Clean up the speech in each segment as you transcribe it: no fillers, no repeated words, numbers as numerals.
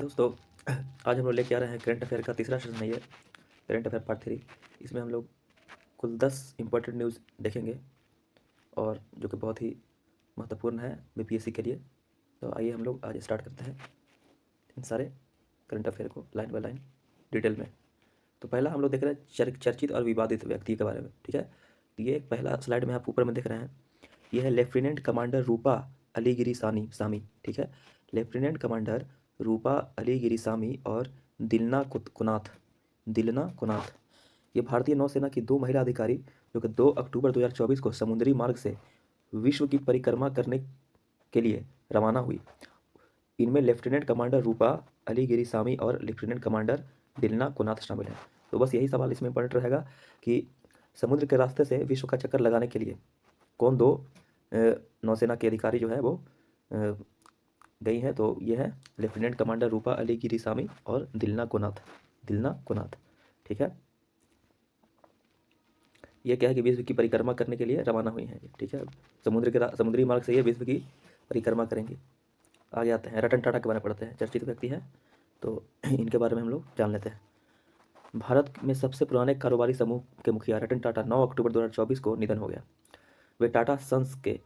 दोस्तों, आज हम लोग लेके आ रहे हैं करंट अफेयर का तीसरा सेशन है ये, करंट अफेयर पार्ट 3। इसमें हम लोग कुल 10 इम्पोर्टेंट न्यूज़ देखेंगे और जो कि बहुत ही महत्वपूर्ण है बीपीएससी के लिए। तो आइए हम लोग आज स्टार्ट करते हैं इन सारे करंट अफेयर को लाइन बाय लाइन डिटेल में। तो पहला हम लोग देख रहे हैं चर्चित और विवादित व्यक्ति के बारे में, ठीक है। तो ये पहला स्लाइड में आप ऊपर में देख रहे हैं, ये है लेफ्टिनेंट कमांडर रूपा अलीगिरी सामी, ठीक है। लेफ्टिनेंट कमांडर रूपा अलीगिरी सामी और दिलना कुनाथ ये भारतीय नौसेना की 2 महिला अधिकारी जो कि 2 अक्टूबर 2024 को समुद्री मार्ग से विश्व की परिक्रमा करने के लिए रवाना हुई। इनमें लेफ्टिनेंट कमांडर रूपा अलीगिरी सामी और लेफ्टिनेंट कमांडर दिलना कुनाथ शामिल हैं। तो बस यही सवाल इसमें इम्पोर्टेंट रहेगा कि समुद्र के रास्ते से विश्व का चक्कर लगाने के लिए कौन 2 नौसेना के अधिकारी जो है वो गई हैं। तो ये है लेफ्टिनेंट कमांडर रूपा अलीगिरी सामी और दिलना कुनाथ, ठीक है। ये क्या है कि विश्व की परिक्रमा करने के लिए रवाना हुई हैं, ठीक है। समुद्री मार्ग से ये विश्व की परिक्रमा करेंगी। आगे आते हैं, रतन टाटा के बारे में पढ़ते हैं, चर्चित व्यक्ति हैं तो इनके बारे में हम लोग जान लेते हैं। भारत में सबसे पुराने कारोबारी समूह के मुखिया रतन टाटा 9 अक्टूबर 2024 को निधन हो गया। वे टाटा सन्स के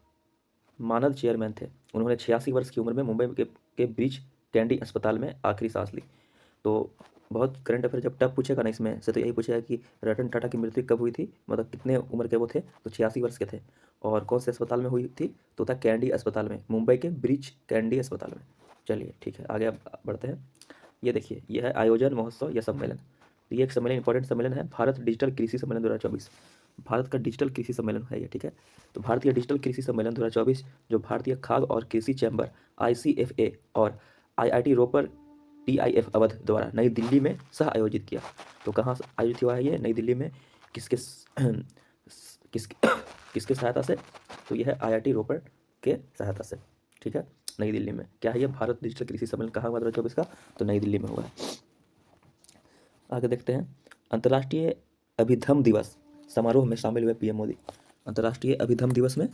मानद चेयरमैन थे। उन्होंने 86 वर्ष की उम्र में मुंबई के ब्रीच कैंडी अस्पताल में आखिरी सांस ली। तो बहुत करंट अफेयर जब टफ पूछेगा ना इसमें से तो यही पूछेगा कि रतन टाटा की मृत्यु कब हुई थी, मतलब कितने उम्र के वो थे, तो 86 वर्ष के थे। और कौन से अस्पताल में हुई थी, तो था कैंडी अस्पताल में, मुंबई के ब्रीच कैंडी अस्पताल में। चलिए ठीक है, आगे अब बढ़ते हैं। ये देखिए, यह है आयोजन महोत्सव या सम्मेलन। ये एक सम्मेलन, इंपॉर्टेंट सम्मेलन है, भारत डिजिटल कृषि सम्मेलन 2024। भारत का डिजिटल कृषि सम्मेलन है ये, ठीक है। तो भारतीय डिजिटल कृषि सम्मेलन 2024 जो भारतीय खाद्य और कृषि चैम्बर ICFA और IIT रोपर TIF अवध द्वारा नई दिल्ली में सह आयोजित किया। तो कहाँ आयोजित हुआ है ये, नई दिल्ली में, किसके किसके किसके सहायता से, तो यह है IIT रोपर के सहायता से, ठीक है। नई दिल्ली में क्या है ये, भारत डिजिटल कृषि सम्मेलन कहाँ हुआ 2024 का, तो नई दिल्ली में हुआ है। आगे देखते हैं, अंतर्राष्ट्रीय अभिधम दिवस समारोह में शामिल हुए PM मोदी। अंतर्राष्ट्रीय अभिधम दिवस में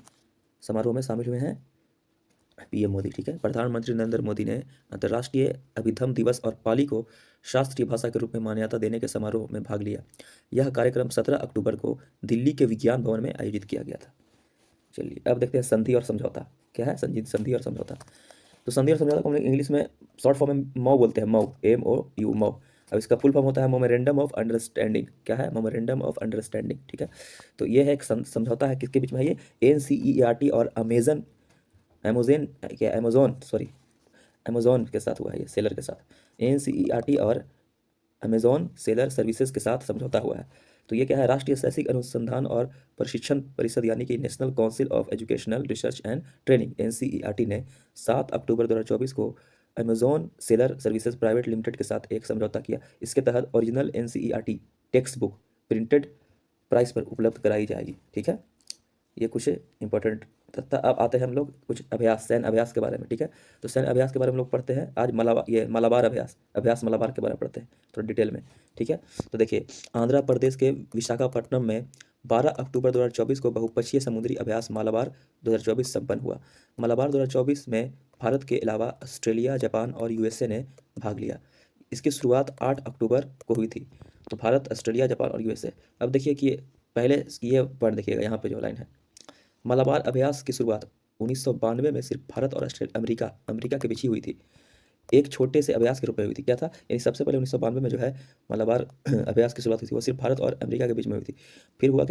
समारोह में शामिल हुए हैं PM मोदी, ठीक है। प्रधानमंत्री नरेंद्र मोदी ने अंतर्राष्ट्रीय अभिधम दिवस और पाली को शास्त्रीय भाषा के रूप में मान्यता देने के समारोह में भाग लिया। यह कार्यक्रम 17 अक्टूबर को दिल्ली के विज्ञान भवन में आयोजित किया गया था। चलिए अब देखते हैं संधि और समझौता क्या है, संधि और समझौता। तो संधि और समझौता को हम इंग्लिश में शॉर्ट फॉर्म में मऊ बोलते हैं, MOU मऊ। अब इसका फुल फॉर्म होता है मोमेरेंडम ऑफ अंडरस्टैंडिंग। क्या है, मोमेरेंडम ऑफ अंडरस्टैंडिंग, ठीक है। तो ये है एक समझौता है, किसके बीच में है ये, NCERT और अमेजोन के साथ हुआ है, ये सेलर के साथ, NCERT और अमेजोन सेलर सर्विसेज के साथ समझौता हुआ है। तो ये क्या है, राष्ट्रीय शैक्षिक अनुसंधान और प्रशिक्षण परिषद यानी कि national council of educational research and training NCERT ने 7 अक्टूबर 2024 को Amazon seller services private limited के साथ एक समझौता किया। इसके तहत original NCERT text book printed price पर उपलब्ध कराई जाएगी, ठीक है। ये कुछ इंपॉर्टेंट तथा अब आते हैं हम लोग कुछ अभ्यास, सैन्य अभ्यास के बारे में, ठीक है। तो सैन्य अभ्यास के बारे में लोग पढ़ते हैं आज, मलाबार अभ्यास मलाबार के बारे में पढ़ते हैं थोड़ा डिटेल में, ठीक है। तो देखिए, आंध्र प्रदेश के विशाखापट्टनम में 12 अक्टूबर 2024 को बहुपक्षीय समुद्री अभ्यास मलाबार 2024 संपन्न हुआ। मलाबार 2024 में भारत के अलावा ऑस्ट्रेलिया, जापान और USA ने भाग लिया। इसकी शुरुआत 8 अक्टूबर को हुई थी। तो भारत, ऑस्ट्रेलिया, जापान और USA। अब देखिए कि पहले ये पढ़ देखिएगा, यहाँ पे जो लाइन है, मलाबार अभ्यास की शुरुआत 1992 में सिर्फ भारत और अमेरिका के बीच ही हुई थी। एक छोटे से अभ्यास के रूप में हुई थी। क्या था, यानी सबसे पहले 1992 में जो है मलाबार अभ्यास की शुरुआत हुई थी, वो सिर्फ भारत और अमेरिका के बीच में हुई थी। फिर हुआ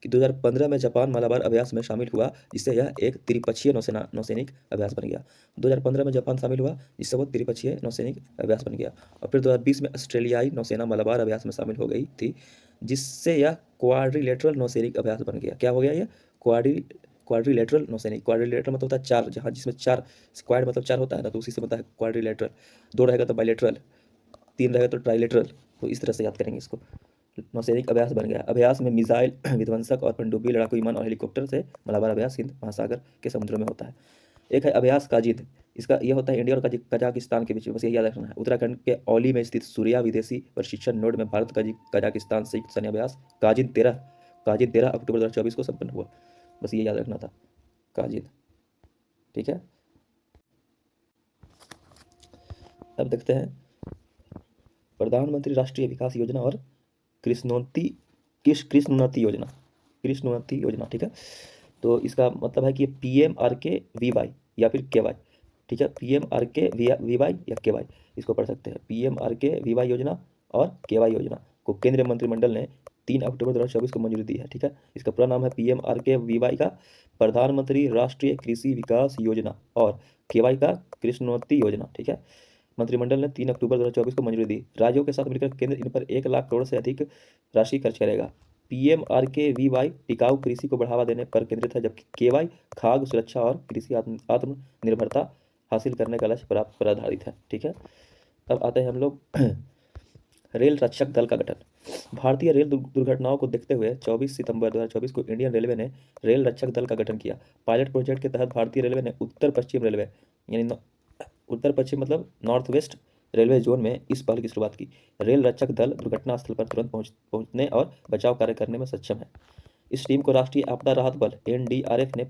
कि 2015 में जापान मलाबार अभ्यास में शामिल हुआ, जिससे यह एक त्रिपक्षीय नौसैनिक अभ्यास बन गया। 2015 में जापान शामिल हुआ, जिससे वो त्रिपक्षीय नौसैनिक अभ्यास बन गया। और फिर 2020 में ऑस्ट्रेलियाई नौसेना मलाबार अभ्यास में शामिल हो गई थी, जिससे यह क्वाड्रिलेटरल नौसैनिक अभ्यास बन गया। क्या हो गया ये, क्वाड्रिलेटरल नौसैनिक। क्वाड्रिलेटरल मतलब होता है चार, जहाँ जिसमें चार, स्क्वाड मतलब चार होता है ना, तो उसी से बनता है क्वाड्रिलेटरल। दो रहेगा तो बाइलेटरल, तीन रहेगा तो ट्राइलेटरल। तो इस तरह से याद करेंगे इसको। नौसैनिक अभ्यास बन गया। अभ्यास में मिसाइल विध्वंसक और पनडुब्बी लड़ाकू विमान और हेलीकॉप्टर से मलाबार अभ्यास हिंद महासागर के समुद्रों में होता है। एक है अभ्यास काजिद, इसका यह होता है इंडिया और कजाकिस्तान के बीच में, बस यही याद रखना है। उत्तराखंड के औली में स्थित सूर्या विदेशी प्रशिक्षण नोड में भारत कजाकिस्तान संयुक्त सैन्य अभ्यास काजिद 13 अक्टूबर 2024 को संपन्न हुआ। बस ये याद रखना था, काजिद, ठीक है। अब देखते हैं प्रधानमंत्री राष्ट्रीय विकास योजना और कृष्णोन्नति कृष्णोन्नति योजना, ठीक है। तो इसका मतलब है कि PMRKVY या फिर KY, ठीक है। PMRKVY या KY, इसको पढ़ सकते हैं। PMRKVY योजना और KY योजना को केंद्रीय मंत्रिमंडल ने 3 अक्टूबर 2024 को मंजूरी दी है, ठीक है। इसका पूरा नाम है PMRKVY का प्रधानमंत्री राष्ट्रीय कृषि विकास योजना और KY का कृष्णोन्नति योजना, ठीक है। मंत्रिमंडल ने 3 अक्टूबर 2024 को मंजूरी दी। राज्यों के साथ मिलकर केंद्र इन पर 1 लाख करोड़ से अधिक राशि खर्च करेगा। PMRKVY टिकाऊ कृषि को बढ़ावा देने पर केंद्रित है, जबकि KY खाद्य सुरक्षा और कृषि आत्मनिर्भरता हासिल करने का लक्ष्य प्राप्त पर आधारित है, ठीक है। अब आते हैं हम लोग रेल रक्षक दल का गठन। भारतीय रेल दुर्घटनाओं को देखते हुए 24 सितंबर 2024 को इंडियन रेलवे ने रेल रक्षक दल का गठन किया। पायलट प्रोजेक्ट के तहत भारतीय रेलवे ने उत्तर पश्चिम रेलवे यानी उत्तर पश्चिम मतलब नॉर्थ वेस्ट रेलवे जोन में इस पहल की शुरुआत की। रेल रक्षक दल दुर्घटना स्थल पर तुरंत पहुंचने और बचाव कार्य करने में सक्षम है। इस टीम को राष्ट्रीय आपदा राहत बल NDRF ने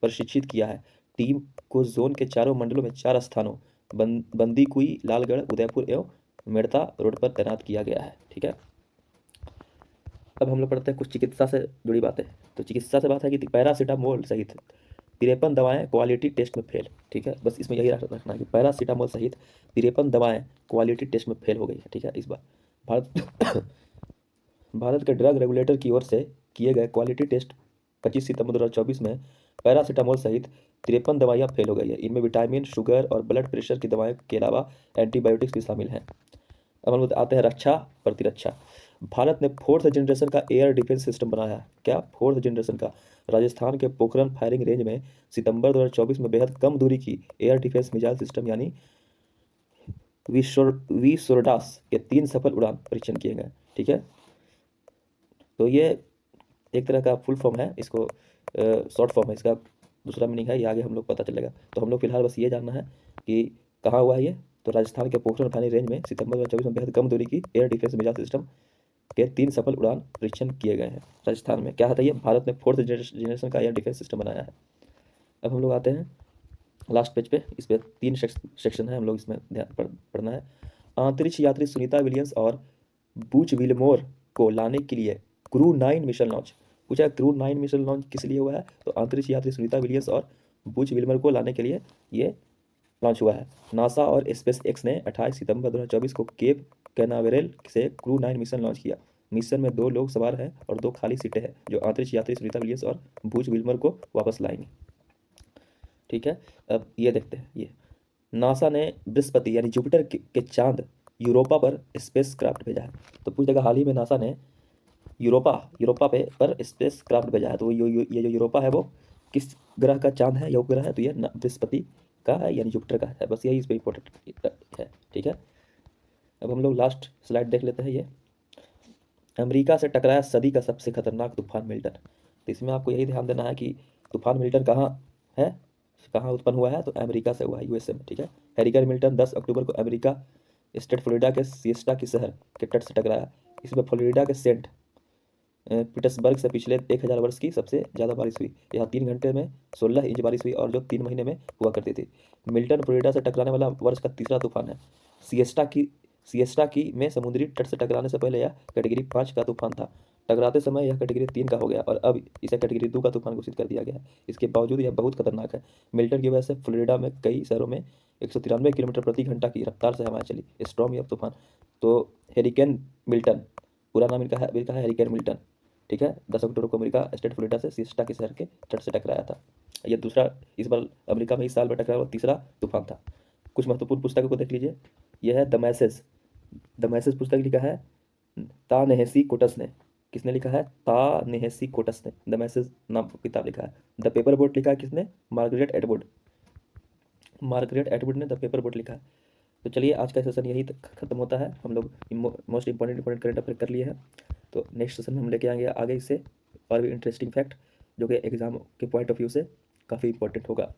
प्रशिक्षित किया है। टीम को जोन के चारों मंडलों में 4 स्थानों बंदीकुई, लालगढ़, उदयपुर एवं मेड़ता रोड पर तैनात किया गया है, ठीक है। अब हम लोग पढ़ते हैं कुछ चिकित्सा से जुड़ी बातें। तो चिकित्सा से बात है कि पैरासीटामोल सहित 53 दवाएं क्वालिटी टेस्ट में फेल, ठीक है। बस इसमें यही रखना है कि पैरासीटामोल सहित 53 दवाएं क्वालिटी टेस्ट में फेल हो गई है, ठीक है। इस बार भारत भारत के ड्रग रेगुलेटर की ओर से किए गए क्वालिटी टेस्ट 25 सितंबर 2024 में पैरासीटामोल सहित 53 दवाइयाँ फेल हो गई है। इनमें विटामिन, शुगर और ब्लड प्रेशर की दवाएं के अलावा एंटीबायोटिक्स भी शामिल हैं। अब हम आते हैं रक्षा प्रतिरक्षा। भारत ने 4th जनरेशन का एयर डिफेंस सिस्टम बनाया है। क्या 4th जनरेशन का? राजस्थान के पोखरण फायरिंग रेंज में सितंबर 2024 में बेहद कम दूरी की एयर डिफेंस मिसाइल सिस्टम यानी विसोरडास के 3 सफल उड़ान परीक्षण किए गए, ठीक है। तो ये एक तरह का फुल फॉर्म है, इसको शॉर्ट फॉर्म है, इसका दूसरा मीनिंग है, ये आगे हम लोग पता चलेगा। तो हम लोग फिलहाल बस ये जानना है कि कहाँ हुआ है ये। तो राजस्थान के पोखरण फायरिंग रेंज में सितंबर 2024 में बेहद कम दूरी की एयर डिफेंस मिसाइल सिस्टम के 3 सफल उड़ान परीक्षण किए गए हैं राजस्थान में। क्या है ये? भारत ने 4th जनरेशन का एयर डिफेंस सिस्टम बनाया है। अब हम लोग आते हैं लास्ट पेज पे। इस पे 3 सेक्शन है, हम लोग इसमें ध्यान पढ़ना है। अंतरिक्ष यात्री सुनीता विलियम्स और बूच विल्मोर को लाने के लिए क्रू 9 मिशन लॉन्च। पूछा क्रू 9 मिशन लॉन्च किस लिए हुआ है? तो अंतरिक्ष यात्री सुनीता विलियम्स और बूच विल्मर को लाने के लिए ये लॉन्च हुआ है। नासा और स्पेस एक्स ने 28 सितंबर 2024 को केप कैनावेरल से क्रू 9 मिशन लॉन्च किया। मिशन में 2 लोग सवार हैं और 2 खाली सीटें हैं, जो अंतरिक्ष यात्री सुनीता विलियम्स और बूच विल्मर को वापस लाएंगे, ठीक है। अब ये देखते हैं, ये नासा ने बृहस्पति यानी जुपिटर के चांद यूरोपा पर स्पेस क्राफ्ट भेजा है। तो पूछ देगा हाल ही में नासा ने यूरोपा पर स्पेस क्राफ्ट भेजा है। तो ये जो यूरोपा है वो किस ग्रह का चांद है या उपग्रह है? तो ये बृहस्पति का है यानी जुपिटर का है। बस यही इस पर इंपॉर्टेंट है, ठीक है। अब हम लोग लास्ट स्लाइड देख लेते हैं। ये अमेरिका से टकराया सदी का सबसे खतरनाक तूफान मिल्टन। तो इसमें आपको यही ध्यान देना है कि तूफान मिल्टन कहाँ है, कहाँ उत्पन्न हुआ है? तो अमेरिका से हुआ है, USA में, ठीक है। हैरिकेन मिल्टन 10 अक्टूबर को अमेरिका स्टेट फ्लोरिडा के सिएस्टा की शहर के तट से टकराया। इसमें फ्लोरिडा के सेंट पीटर्सबर्ग से पिछले 1000 वर्ष की सबसे ज़्यादा बारिश हुई। यहाँ 3 घंटे में 16 इंच बारिश हुई और जो 3 महीने में हुआ करती थी। मिल्टन फ्लोरिडा से टकराने वाला वर्ष का तीसरा तूफान है। सिएस्टा की में समुद्री तट से टकराने से पहले यह कैटेगरी 5 का तूफान था। टकराते समय यह कैटेगरी 3 का हो गया और अब इसे कैटेगरी 2 का तूफान घोषित कर दिया गया है। इसके बावजूद यह बहुत खतरनाक है। मिल्टन की वजह से फ्लोरिडा में कई शहरों में 193 किलोमीटर प्रति घंटा की रफ्तार से हवाएं चली। स्टॉर्म या तूफान। तो हैरिकेन मिल्टन, पूरा नाम इनका है हैरिकेन मिल्टन, ठीक है। 10 अक्टूबर को अमेरिका स्टेट फ्लोरिडा से सिएस्टा के शहर के तट से टकराया था। यह दूसरा, इस बार अमेरिका में इस साल में टकराया हुआ तीसरा तूफान था। कुछ महत्वपूर्ण पुस्तकों को देख लीजिए। यह है द मैसेज पुस्तक लिखा है ता नेहेसी कोटस ने। किसने लिखा है? ता नेहेसी कोटस ने द मैसेज नाम किताब लिखा है। द पेपर बोट लिखा है किसने? मार्गरेट एटवुड ने द पेपर बोट लिखा है। तो चलिए आज का सेशन यही खत्म होता है। हम लोग मोस्ट इंपॉर्टेंट करंट अफेयर कर लिए हैं। तो नेक्स्ट सेशन में हम लेके आएंगे आगे इससे और भी इंटरेस्टिंग फैक्ट जो कि एग्जाम के पॉइंट ऑफ व्यू से काफ़ी इंपॉर्टेंट होगा।